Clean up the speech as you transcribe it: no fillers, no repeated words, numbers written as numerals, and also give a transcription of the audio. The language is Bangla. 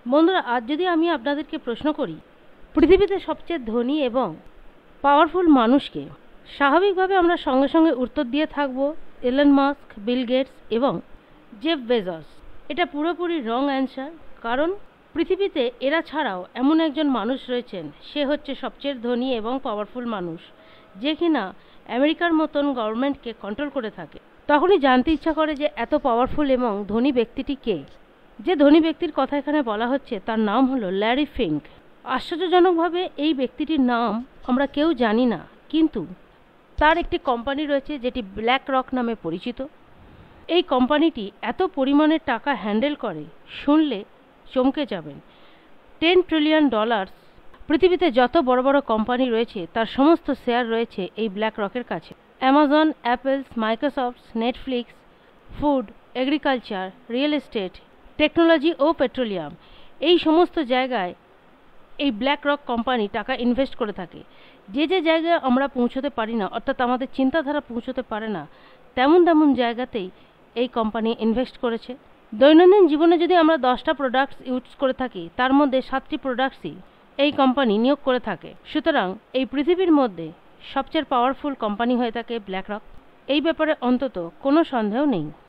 বন্ধুরা, আজ যদি আমি আপনাদেরকে প্রশ্ন করি পৃথিবীতে সবচেয়ে ধনী এবং পাওয়ারফুল মানুষকে, স্বাভাবিকভাবে আমরা সঙ্গে সঙ্গে উত্তর দিয়ে থাকব এলন মাস্ক, বিল গেটস এবং জেফ বেজস। এটা পুরোপুরি রং অ্যান্সার, কারণ পৃথিবীতে এরা ছাড়াও এমন একজন মানুষ রয়েছেন, সে হচ্ছে সবচেয়ে ধনী এবং পাওয়ারফুল মানুষ, যে কিনা আমেরিকার মতন গভর্নমেন্টকে কন্ট্রোল করে থাকে। তখনই জানতে ইচ্ছা করে যে এত পাওয়ারফুল এবং ধনী ব্যক্তিটি কে। যে ধনী ব্যক্তির কথা এখানে বলা হচ্ছে তার নাম হলো ল্যারি ফিঙ্ক। আশ্চর্যজনকভাবে এই ব্যক্তিটির নাম আমরা কেউ জানি না, কিন্তু তার একটি কোম্পানি রয়েছে যেটি ব্ল্যাক রক নামে পরিচিত। এই কোম্পানিটি এত পরিমাণের টাকা হ্যান্ডেল করে, শুনলে চমকে যাবেন। $10 ট্রিলিয়ন। পৃথিবীতে যত বড় বড় কোম্পানি রয়েছে তার সমস্ত শেয়ার রয়েছে এই ব্ল্যাক রকের কাছে। Amazon, Apples, Microsoft, Netflix, food, agriculture, real estate, technology ও পেট্রোলিয়াম, এই সমস্ত জায়গায় এই ব্ল্যাক রক কোম্পানি টাকা ইনভেস্ট করে থাকে। যে যে জায়গায় আমরা পৌঁছতে পারি না, অর্থাৎ আমাদের চিন্তাধারা পৌঁছতে পারে না, তেমন তেমন জায়গাতেই এই কোম্পানি ইনভেস্ট করেছে। দৈনন্দিন জীবনে যদি আমরা 10টা প্রোডাক্টস ইউজ করে থাকি, তার মধ্যে 7টি প্রোডাক্টসই এই কোম্পানি নিয়োগ করে থাকে। সুতরাং এই পৃথিবীর মধ্যে সবচেয়ে পাওয়ারফুল কোম্পানি হয়ে থাকে ব্ল্যাক রক। এই ব্যাপারে অন্তত কোনো সন্দেহ নেই।